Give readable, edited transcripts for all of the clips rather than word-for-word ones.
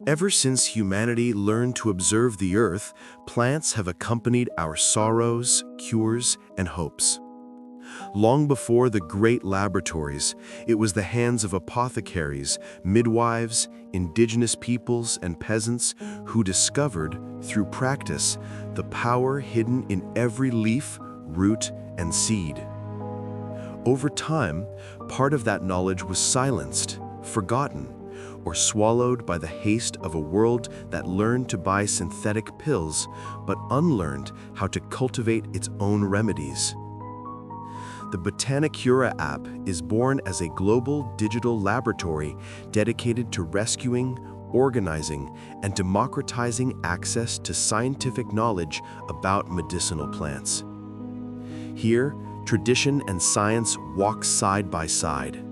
Ever since humanity learned to observe the earth, plants have accompanied our sorrows, cures, and hopes. Long before the great laboratories, it was the hands of apothecaries, midwives, indigenous peoples, and peasants who discovered, through practice, the power hidden in every leaf, root, and seed. Over time, part of that knowledge was silenced, forgotten, or swallowed by the haste of a world that learned to buy synthetic pills, but unlearned how to cultivate its own remedies. The BotaniCura app is born as a global digital laboratory dedicated to rescuing, organizing, and democratizing access to scientific knowledge about medicinal plants. Here, tradition and science walk side by side.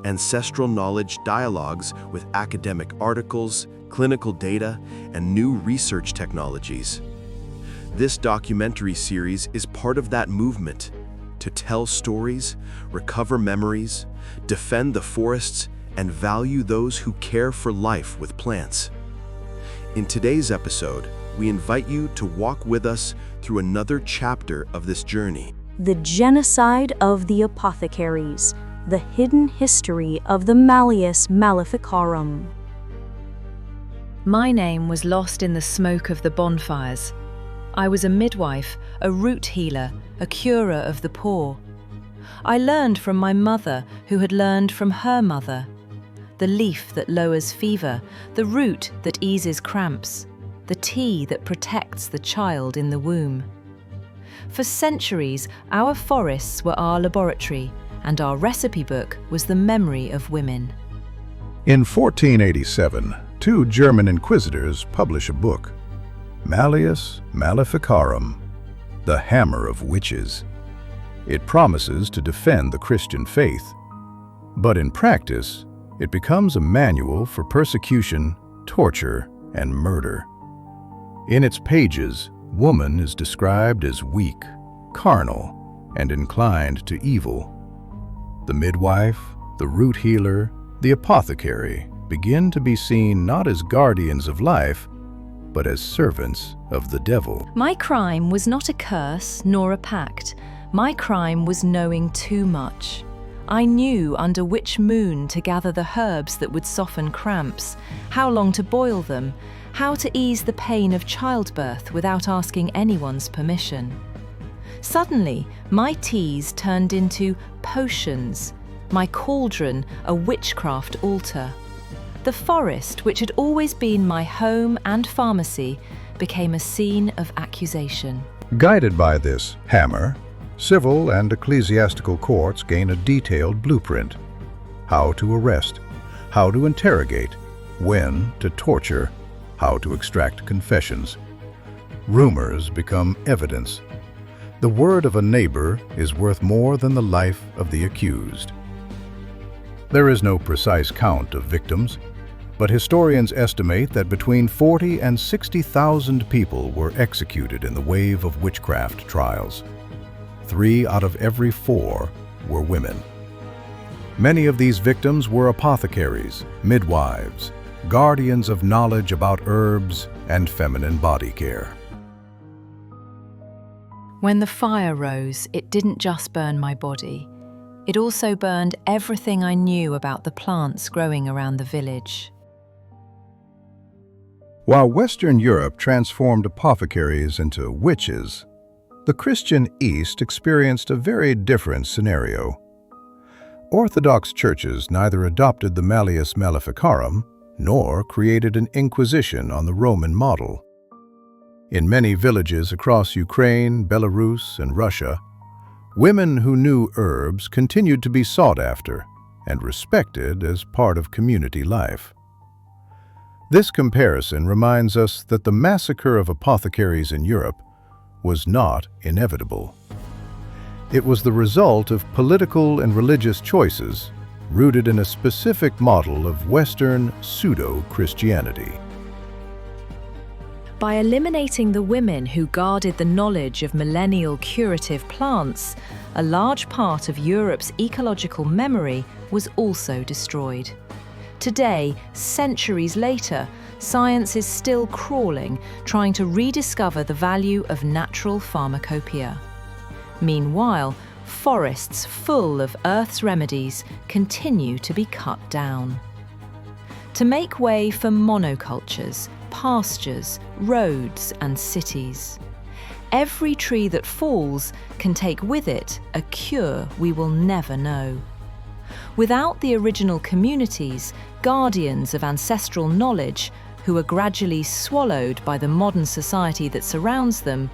Ancestral knowledge dialogues with academic articles, clinical data, and new research technologies. This documentary series is part of that movement to tell stories, recover memories, defend the forests, and value those who care for life with plants. In today's episode, we invite you to walk with us through another chapter of this journey. The Genocide of the Apothecaries, the hidden history of the Malleus Maleficarum. My name was lost in the smoke of the bonfires. I was a midwife, a root healer, a curer of the poor. I learned from my mother, who had learned from her mother. The leaf that lowers fever, the root that eases cramps, the tea that protects the child in the womb. For centuries, our forests were our laboratory, and our recipe book was the memory of women. In 1487, two German inquisitors publish a book, Malleus Maleficarum, the Hammer of Witches. It promises to defend the Christian faith, but in practice, it becomes a manual for persecution, torture, and murder. In its pages, woman is described as weak, carnal, and inclined to evil. The midwife, the root healer, the apothecary begin to be seen not as guardians of life, but as servants of the devil. My crime was not a curse nor a pact. My crime was knowing too much. I knew under which moon to gather the herbs that would soften cramps, how long to boil them, how to ease the pain of childbirth without asking anyone's permission. Suddenly, my teas turned into potions, my cauldron a witchcraft altar. The forest, which had always been my home and pharmacy, became a scene of accusation. Guided by this hammer, civil and ecclesiastical courts gain a detailed blueprint: how to arrest, how to interrogate, when to torture, how to extract confessions. Rumors become evidence. The word of a neighbor is worth more than the life of the accused. There is no precise count of victims, but historians estimate that between 40 and 60,000 people were executed in the wave of witchcraft trials. 3 out of every 4 were women. Many of these victims were apothecaries, midwives, guardians of knowledge about herbs and feminine body care. When the fire rose, it didn't just burn my body. It also burned everything I knew about the plants growing around the village. While Western Europe transformed apothecaries into witches, the Christian East experienced a very different scenario. Orthodox churches neither adopted the Malleus Maleficarum nor created an inquisition on the Roman model. In many villages across Ukraine, Belarus, and Russia, women who knew herbs continued to be sought after and respected as part of community life. This comparison reminds us that the massacre of apothecaries in Europe was not inevitable. It was the result of political and religious choices rooted in a specific model of Western pseudo-Christianity. By eliminating the women who guarded the knowledge of millennial curative plants, a large part of Europe's ecological memory was also destroyed. Today, centuries later, science is still crawling, trying to rediscover the value of natural pharmacopoeia. Meanwhile, forests full of Earth's remedies continue to be cut down. To make way for monocultures, pastures, roads, and cities. Every tree that falls can take with it a cure we will never know. Without the original communities, guardians of ancestral knowledge, who are gradually swallowed by the modern society that surrounds them,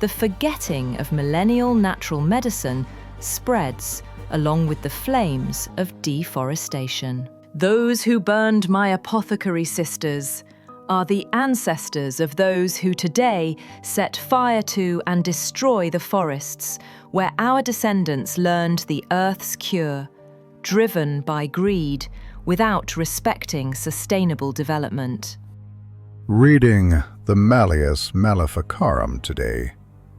the forgetting of millennial natural medicine spreads along with the flames of deforestation. Those who burned my apothecary sisters are the ancestors of those who today set fire to and destroy the forests where our descendants learned the earth's cure, driven by greed without respecting sustainable development. Reading the Malleus Maleficarum today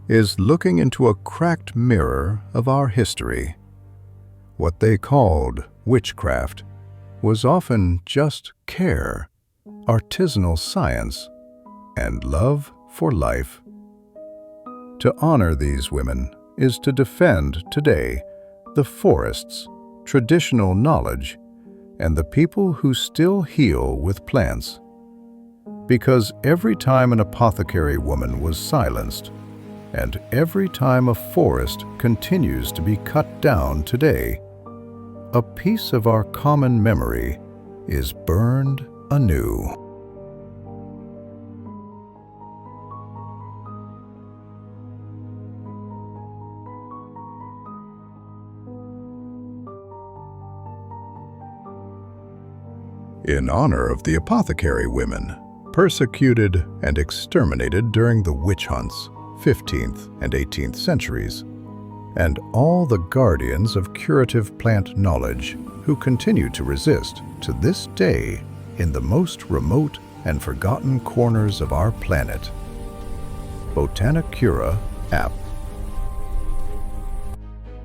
is looking into a cracked mirror of our history. What they called witchcraft was often just care, artisanal science, and love for life. To honor these women is to defend today the forests, traditional knowledge, and the people who still heal with plants. Because every time an apothecary woman was silenced, and every time a forest continues to be cut down today, a piece of our common memory is burned anew. In honor of the apothecary women, persecuted and exterminated during the witch hunts, 15th and 18th centuries, and all the guardians of curative plant knowledge who continue to resist to this day in the most remote and forgotten corners of our planet. BotaniCura App